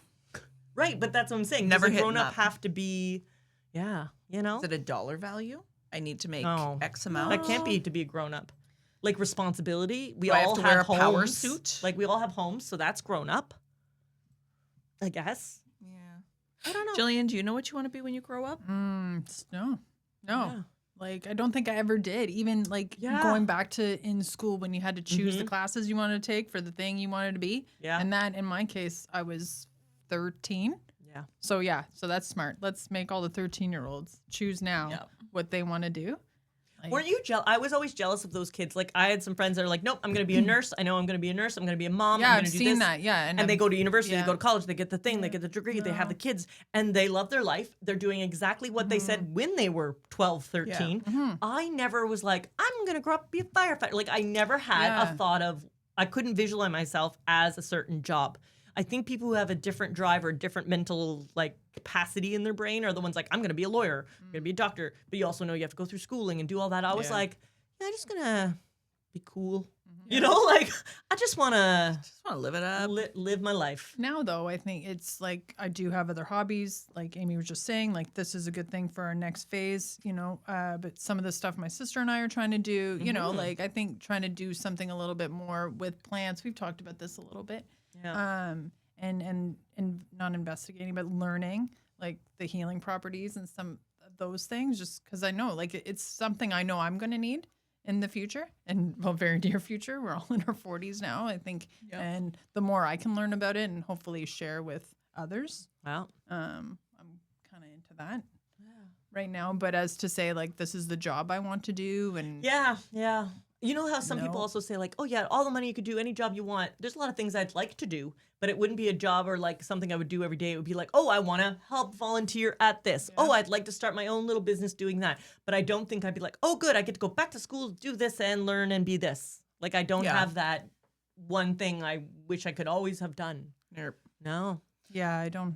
Right, but that's what I'm saying. Never Does a hitting grown up up. have to be, you know? Is it a dollar value? I need to make No. X amount. That can't be to be a grown up. Like responsibility. We Do I all have to wear a homes. power suit? Like we all have homes, so that's grown up. I guess. Yeah. I don't know. Jillian, do you know what you want to be when you grow up? No. Yeah. Like, I don't think I ever did. Even like going back to in school when you had to choose the classes you wanted to take for the thing you wanted to be. Yeah. And that, in my case, I was 13. Yeah. So that's smart. Let's make all the 13-year-olds choose now what they want to do. Like, Weren't you jealous? I was always jealous of those kids. Like, I had some friends that are like, nope, I'm going to be a nurse. I know I'm going to be a nurse. I'm going to be a mom. yeah, I'm I've going to do seen this. that. Yeah. And they go to university, yeah. they go to college, they get the thing, they get the degree, they have the kids, and they love their life. They're doing exactly what they said when they were 12, 13. I never was like, I'm going to grow up and be a firefighter. Like, I never had a thought of, I couldn't visualize myself as a certain job. I think people who have a different drive or different mental like capacity in their brain are the ones like, I'm going to be a lawyer, I'm going to be a doctor, but you also know you have to go through schooling and do all that. I was like, I'm just going to be cool. You know, like, I just want to live it up. live my life. Now, though, I think it's like I do have other hobbies. Like Amy was just saying, like this is a good thing for our next phase, you know. But some of the stuff my sister and I are trying to do, you know, like I think trying to do something a little bit more with plants. We've talked about this a little bit. Yeah. And not investigating, but learning like the healing properties and some of those things, just because I know like it's something I know I'm going to need in the future and very near future. We're all in our 40s now, I think. And the more I can learn about it and hopefully share with others, Wow. I'm kind of into that right now. But as to say like, this is the job I want to do. And Yeah. You know how some people No. also say like, oh yeah, all the money you could do, any job you want. There's a lot of things I'd like to do, but it wouldn't be a job or like something I would do every day. It would be like, oh, I want to help volunteer at this. Oh, I'd like to start my own little business doing that. But I don't think I'd be like, oh, good, I get to go back to school, do this and learn and be this. Like I don't have that one thing I wish I could always have done. No. yeah, I don't.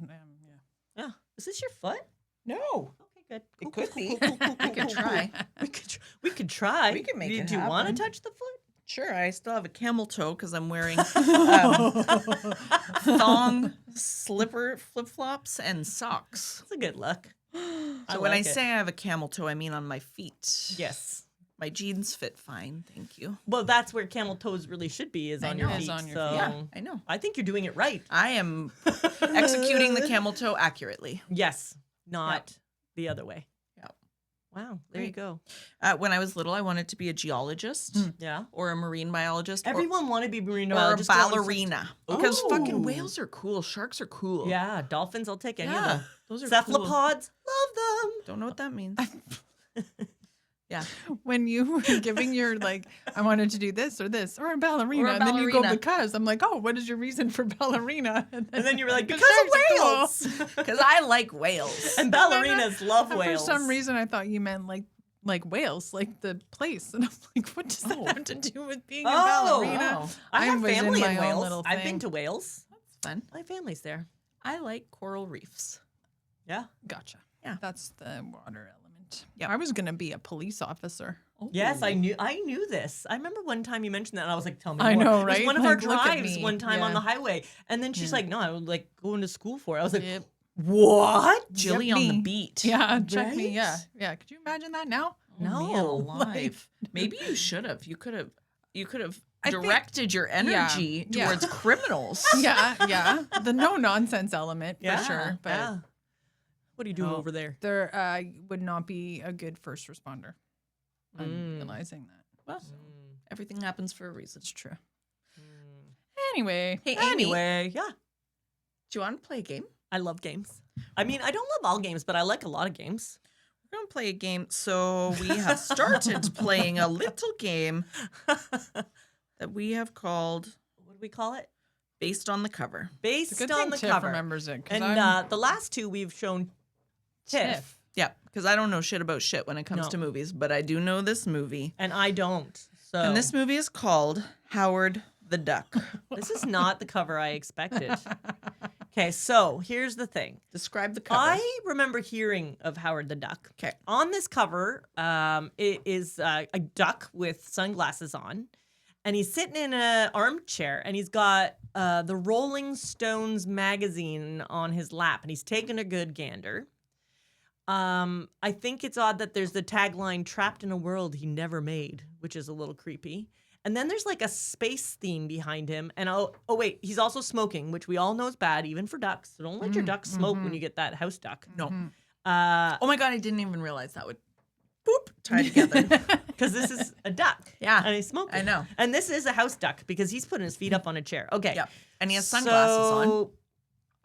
Yeah. Is this your foot? No. Okay, good. It could be. I could try. We could try. We could make do, it Do you want happen. to touch the foot? Sure, I still have a camel toe because I'm wearing thong, slipper, flip-flops, and socks. It's a good look. So when I say I have a camel toe, I mean on my feet. yes. My jeans fit fine, thank you. Well, that's where camel toes really should be, is on your know. feet. Is on your so feet. Yeah, I know. I think you're doing it right. I am executing the camel toe accurately. Yes, not the other way. Yep. Wow, there you go. When I was little, I wanted to be a geologist Yeah. or a marine biologist Everyone wanted to be marine or a biologist. ballerina. Because Ooh. fucking whales are cool. Sharks are cool. Yeah, dolphins, I'll take any of Yeah, them. those are Cephalopods, love them. Don't know what that means. Yeah. When you were giving your like, I wanted to do this or a ballerina, and then you go ballerina. because I'm like, oh, what is your reason for ballerina? And then you were like, because sharks are of cool. whales. Because I like whales. And ballerinas love And whales. for some reason, I thought you meant like whales, like the place, and I'm like, what does that have to do with being a ballerina? Oh. I have was in family my in own Wales. little I've thing. been to Wales. That's fun. My family's there. I like coral reefs. Yeah. Gotcha. Yeah. That's the water element. Yep. I was gonna be a police officer. Yes, I knew this. I remember one time you mentioned that, and I was like, "Tell me more." I know, It was right? one of our Like, look at drives me. one time on Yeah. the highway, and then she's like, "No, I would like going to school for it." I was like, Yep. "What?" Jilly Yep, on the me. beat. Yeah, check me. Right? Yeah, yeah. Could you imagine that now? Man No. alive. Maybe you should have. You could have directed your energy Yeah. towards criminals. Yeah. The no nonsense element Yeah, for sure. But yeah. What are you doing No. over there? there would not be a good first responder. I'm realizing that. Well, everything happens for a reason. It's true. Anyway. Hey, Amy, Anyway, yeah. do you want to play a game? I love games. I mean, I don't love all games, but I like a lot of games. We're going to play a game. So we have started playing a little game that we have called What do we call it? Based on the Cover. Based It's a good on thing the Tiff cover. remembers it. 'Cause And I'm the last two we've shown Tiff, Tiff. Yeah, because I don't know shit about shit when it comes No. to movies, but I do know this movie. and I don't. So And this movie is called Howard the Duck. this is not the cover I expected. Okay, so here's the thing. Describe the cover. I remember hearing of Howard the Duck. Okay. On this cover, it is a duck with sunglasses on, and he's sitting in an armchair, and he's got the Rolling Stones magazine on his lap, and he's taking a good gander. I think it's odd that there's the tagline "Trapped in a world he never made," which is a little creepy. And then there's like a space theme behind him. And oh wait, he's also smoking, which we all know is bad, even for ducks. So don't let your duck smoke when you get that house duck. No. Uh, Oh my God, I didn't even realize that would boop tie together. because this is a duck. Yeah, And he's smoking. I know. And this is a house duck because he's putting his feet up on a chair. Okay. Yep. And he has sunglasses on. So,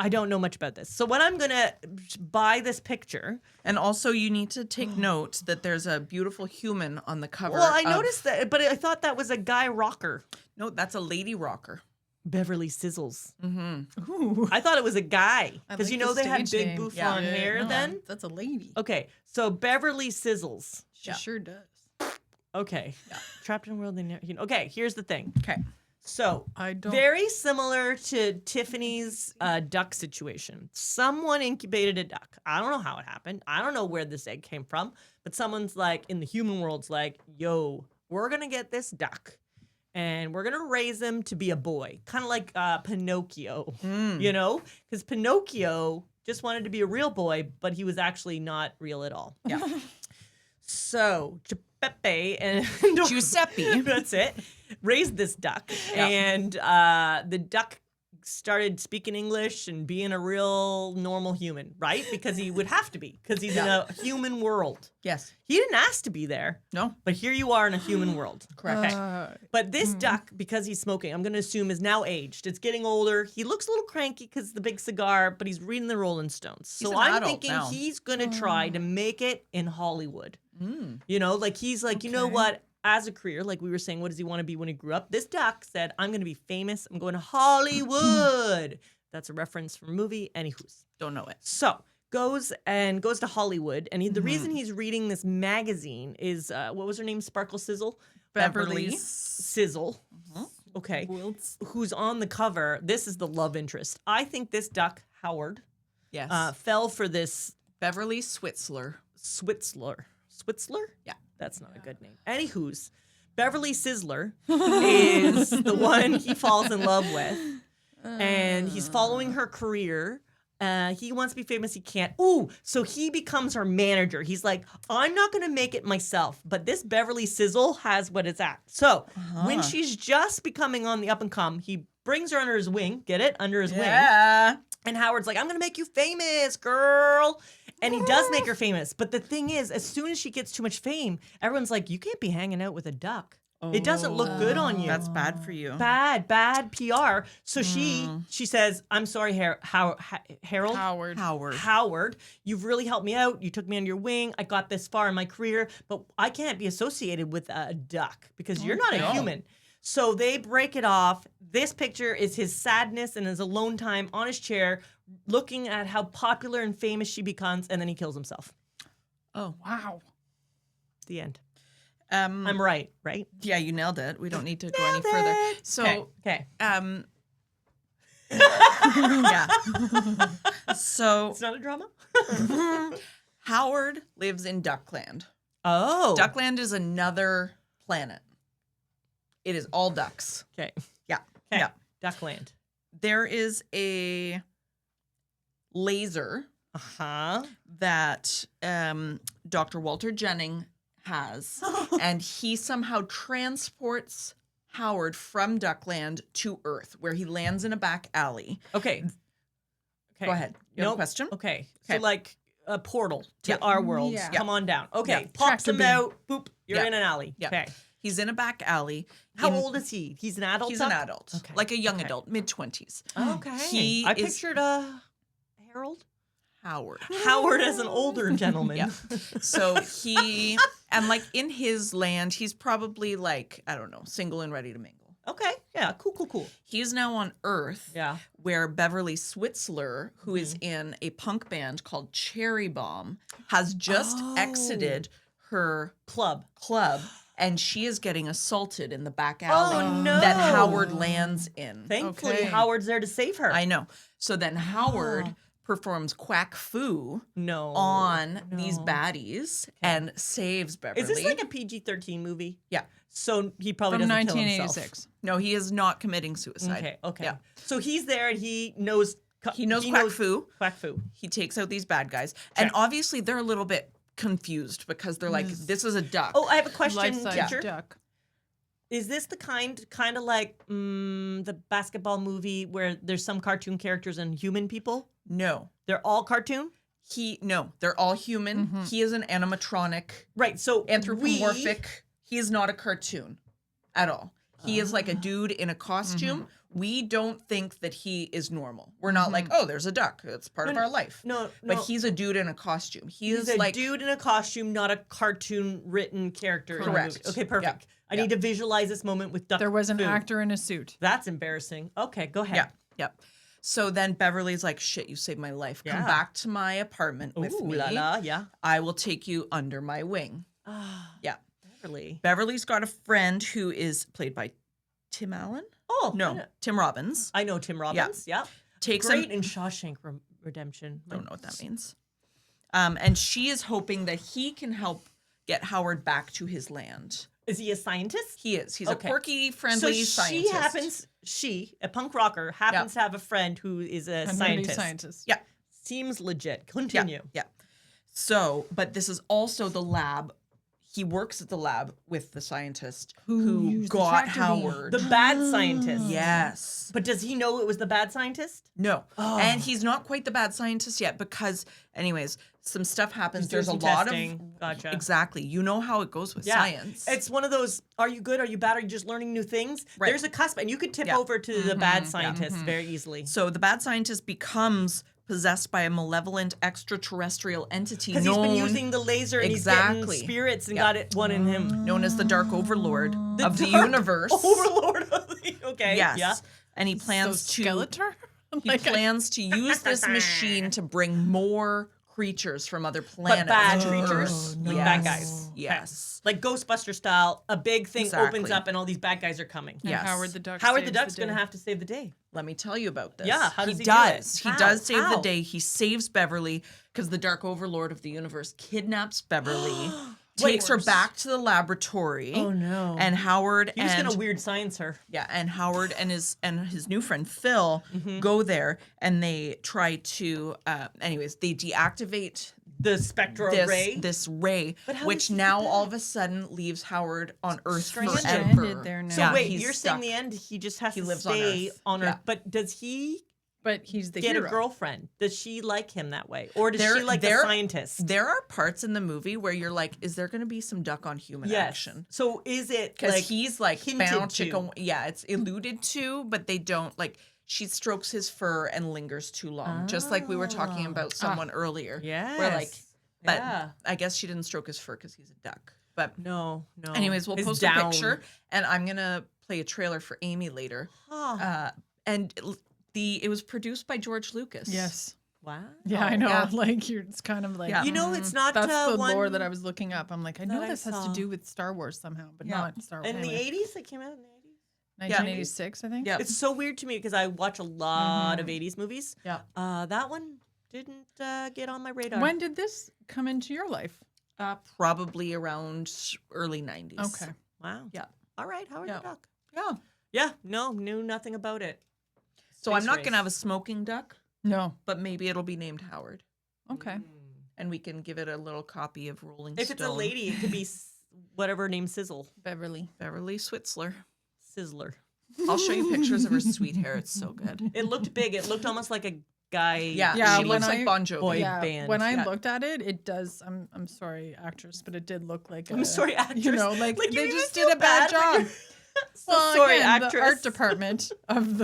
I don't know much about this. So when I'm going to buy this picture, And also, you need to take note that there's a beautiful human on the cover. well, I of- noticed that, but I thought that was a guy rocker. No, that's a lady rocker. Beverly Sizzles. Mm-hmm. Ooh. I thought it was a guy I because like you know the they had stage big name. bouffant Yeah. hair No, then. That's a lady. Okay, so Beverly Sizzles. She Yeah. sure does. Okay, trapped in a world they never. Okay, here's the thing. Okay. So I don't. very similar to Tiffany's duck situation. Someone incubated a duck. I don't know how it happened. I don't know where this egg came from, but someone's like in the human world's like, yo, we're gonna get this duck. And we're gonna raise him to be a boy, kind of like Pinocchio, you know, because Pinocchio just wanted to be a real boy, but he was actually not real at all. Yeah. So Giuseppe and Giuseppe. that's it, raised this duck, Yeah. and the duck started speaking English and being a real normal human, right? Because he would have to be, because he's in a human world. Yes. He didn't ask to be there, No. but here you are in a human world. Correct. Okay. But this duck, because he's smoking, I'm going to assume is now aged. It's getting older. He looks a little cranky because the big cigar, but he's reading the Rolling Stones. He's So an I'm adult thinking now. he's going to try to make it in Hollywood. Mm. You know, like he's like, you know Okay. what? As a career, like we were saying, what does he want to be when he grew up? This duck said, I'm going to be famous. I'm going to Hollywood. That's a reference from a movie. Anywho's. Don't know it. So goes to Hollywood. And the reason he's reading this magazine is, what was her name? Sparkle Sizzle? Beverly Sizzle. Okay. Wilts. Who's on the cover. This is the love interest. I think this duck, Howard, Yes. fell for this Beverly Switzler. Switzler. Switzler? Yeah. That's not a good name. Anywho's, Beverly Sizzler is the one he falls in love with. And he's following her career. He wants to be famous. He can't. Ooh, so he becomes her manager. He's like, I'm not going to make it myself, but this Beverly Sizzle has what it's at. So when she's just becoming on the up and come, he brings her under his wing. Get it? Under his wing. Yeah. And Howard's like, I'm going to make you famous, girl. And he does make her famous. But the thing is, as soon as she gets too much fame, everyone's like, you can't be hanging out with a duck. It doesn't look good on you. That's bad for you. bad PR. So she says, I'm sorry, Harold. Howard. Howard, you've really helped me out. You took me under your wing. I got this far in my career, but I can't be associated with a duck because you're not a No. human. So they break it off. This picture is his sadness and his alone time on his chair, looking at how popular and famous she becomes, and then he kills himself. Oh. Wow. The end. I'm I'm right? Yeah, you nailed it. We don't need to go any further. So, Okay. yeah. So It's not a drama? Howard lives in Duckland. Oh. Duckland is another planet. It is all ducks. Okay. Yeah. Okay. Yeah. Duckland. There is a laser Uh-huh. that Dr. Walter Jennings has, and he somehow transports Howard from Duckland to Earth, where he lands in a back alley. Okay. Go ahead. You have a Nope. question? Okay. Okay. So like a portal to Yeah. our world. Yeah. Come on down. Okay. Yeah. Pops Tractor him beam. out. Boop. You're Yeah. in an alley. Yeah. Okay. He's in a back alley. How old is he? He's an adult. He's duck? an adult, Okay. like a young Okay. adult, mid-20s. Okay. He I is- pictured Harold. Howard. Howard as an older gentleman. Yeah. So he, and like in his land, he's probably like, I don't know, single and ready to mingle. Okay. Yeah. Cool. He's now on Earth, Yeah. where Beverly Switzler, who is in a punk band called Cherry Bomb, has just exited her Club. club, and she is getting assaulted in the back alley Oh, no. that Howard lands in. Thankfully, Okay. Howard's there to save her. I know. So then Howard performs quack foo No. on these no. baddies and saves Beverly. Is this like a PG-13 movie? Yeah. So he probably From doesn't kill himself. 1986. No, he is not committing suicide. Okay. Yeah. So he's there and he knows. He knows quack foo. Quack foo. He takes out these bad guys. And Okay. obviously they're a little bit confused because they're like, this is a duck. Oh, I have a question, Life-size teacher. duck. Is this the kind of like the basketball movie where there's some cartoon characters and human people? No. They're all cartoon? No, they're all human. Mm-hmm. He is an animatronic, Right. So anthropomorphic. He is not a cartoon at all. He is like a dude in a costume. We don't think that he is normal. We're not like, oh, there's a duck. It's part of our life. No. But he's a dude in a costume. He's a dude in a costume, not a cartoon written character. in the Correct. movie. Okay, perfect. I Yeah. need to visualize this moment with duck. There was an food. actor in a suit. That's embarrassing. Okay, go ahead. Yeah. So then Beverly's like, shit, you saved my life. Come Yeah. back to my apartment with Ooh me. la la, yeah. I will take you under my wing. Ah, Yeah. Beverly. Beverly's got a friend who is played by Tim Allen. Oh No, Tim Robbins. I know Tim Robbins. Yeah. Takes Great him. in Shawshank Redemption. Don't know what that means. And she is hoping that he can help get Howard back to his land. Is he a scientist? He is. He's Okay. a quirky, friendly so scientist. a punk rocker, happens to have a friend who is a A nerdy scientist. scientist. Yeah. Seems legit. Continue. Yeah. So, but this is also the lab. He works at the lab with the scientist who used the got tractor beam. Howard. The bad scientist. Yes. But does he know it was the bad scientist? No. Oh. And he's not quite the bad scientist yet because, anyways, some stuff happens. He's doing There's a some lot testing. of. Gotcha. Exactly. You know how it goes with science. It's one of those, are you good? Are you bad? Are you just learning new things? Right. There's a cusp, and you could tip Yeah. over to the bad scientist very easily. So the bad scientist becomes possessed by a malevolent extraterrestrial entity Because he's been known, using the laser and he's Exactly. getting spirits and Yeah. got it one in him. known as the Dark Overlord of the Dark universe. Overlord of the, okay. Yes. Yeah. And he plans So to Skeletor? he plans to use this machine to bring more creatures from other planets. But bad to creatures? Earth. Like Yes. bad guys? Yes. Like Ghostbuster style, a big thing opens Exactly. up and all these bad guys are coming. And Yes. Howard the Duck. Howard the saves Duck's day. going to have to save the day. Let me tell you about this. Yeah, how does he do does. it? He How? does save How? the day. He saves Beverly because the Dark Overlord of the universe kidnaps Beverly, takes her back to the laboratory. Oh, no. And Howard He was and going to weird science her. yeah, and Howard and his new friend Phil Mm-hmm. go there and they try to anyways, they deactivate The spectral ray. this ray, But how does which he do now that? all of a sudden leaves Howard on Earth Stranded. forever. Stranded there now. So Yeah, wait, he's you're stuck. saying the end, he just has He to lives on stay Earth. on Earth. Yeah. But does he But he's the get hero. a girlfriend? Does she like him that way? Or does There- she like the there- scientist? There are parts in the movie where you're like, is there going to be some duck on human Yes. action? So is it Because like he's like hinted bouncing. to? Yeah, it's alluded to, but they don't like. She strokes his fur and lingers too long, just like we were talking about someone earlier. Yes. Where like, but Yeah. I guess she didn't stroke his fur because he's a duck. But No. anyways, we'll It's post down. a picture, and I'm gonna play a trailer for Amy later. Huh. And it was produced by George Lucas. Yes. Wow. Yeah, I know. yeah. Like it's kind of like Yeah. You know, it's not that's the one lore that I was looking up. I'm like, I know that I this has to saw. do with Star Wars somehow, but Yeah. not Star Wars. in the 80s. It came out in the 80s. 1986, I think. Yeah. It's so weird to me because I watch a lot of 80s movies. Yeah. That one didn't get on my radar. When did this come into your life? Probably around early 90s. Okay. Wow. Yeah. All right. Howard Yeah. the Duck. Yeah. Yeah. No, knew nothing about it. So I'm Space not race. gonna have a smoking duck, No. but maybe it'll be named Howard, Okay. and we can give it a little copy of Rolling If Stone. it's a lady, it could be whatever name Sizzle. Beverly. Beverly Switzler. Sizzler. I'll show you pictures of her sweet hair. It's so good. It looked big. It looked almost like a guy. Yeah, Yeah, she when looks like I- Bon Jovi. boy Yeah, band. when I Yeah. looked at it, it does. I'm sorry, actress, but it did look like. I'm sorry, actress. You know, like you they even just feel did a bad bad when job. So Well, sorry, again, actress. the art department of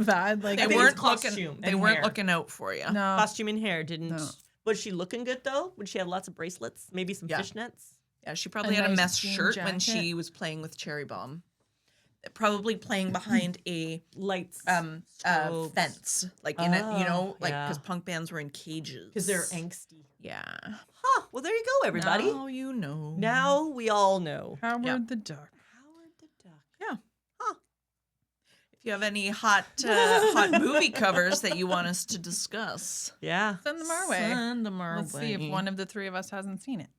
that, like They I think weren't it's looking. costume They and weren't hair. looking out for you. no. Costume and hair didn't. No. Was she looking good though? Would she have lots of bracelets? Maybe some Yeah. fishnets? Yeah, she probably A had a nice mesh jean shirt when jacket. she was playing with Cherry Bomb. Probably playing behind a Lights. Strobes. fence, like in it, you know, like yeah. because punk bands were in cages. Because they're angsty. Yeah. Huh. Well, there you go, everybody. Now you know. Now we all know. Howard Yeah. the Duck. Howard the Duck. Yeah. Huh. If you have any hot hot movie covers that you want us to discuss, Yeah. Send them our way. send them our Let's way. see if one of the three of us hasn't seen it.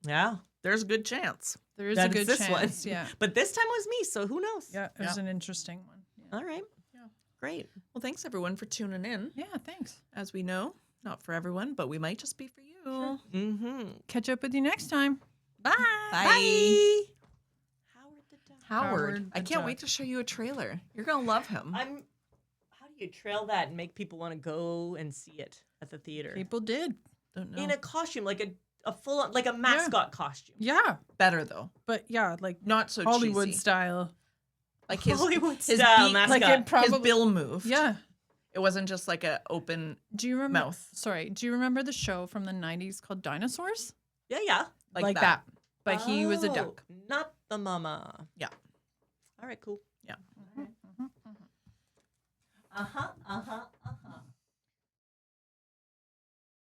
Yeah. There's a good chance. There is That a good is this chance. one. Yeah. But this time was me, so who knows? Yeah, it was an interesting one. Yeah. All right. Yeah. Great. Well, thanks everyone for tuning in. Yeah, thanks. As we know, not for everyone, but we might just be for you. Mm-hmm. Catch up with you next time. Bye. Bye. Howard the Duck. Howard. Howard I the can't Duck. wait to show you a trailer. You're gonna love him. How do you trail that and make people want to go and see it at the theater? People did. Don't know. In a costume, like a full on, like a mascot costume. Yeah, Better though. but yeah, like Not so Hollywood cheesy. style. Like his Hollywood his style beak- mascot. Like it probably. his bill moved. Yeah. It wasn't just like a open Do you remember? mouth. Sorry. Do you remember the show from the '90s called Dinosaurs? Yeah. like that. But he was a Oh, duck. Not the mama. Yeah. All right, cool. Yeah. Uh-huh.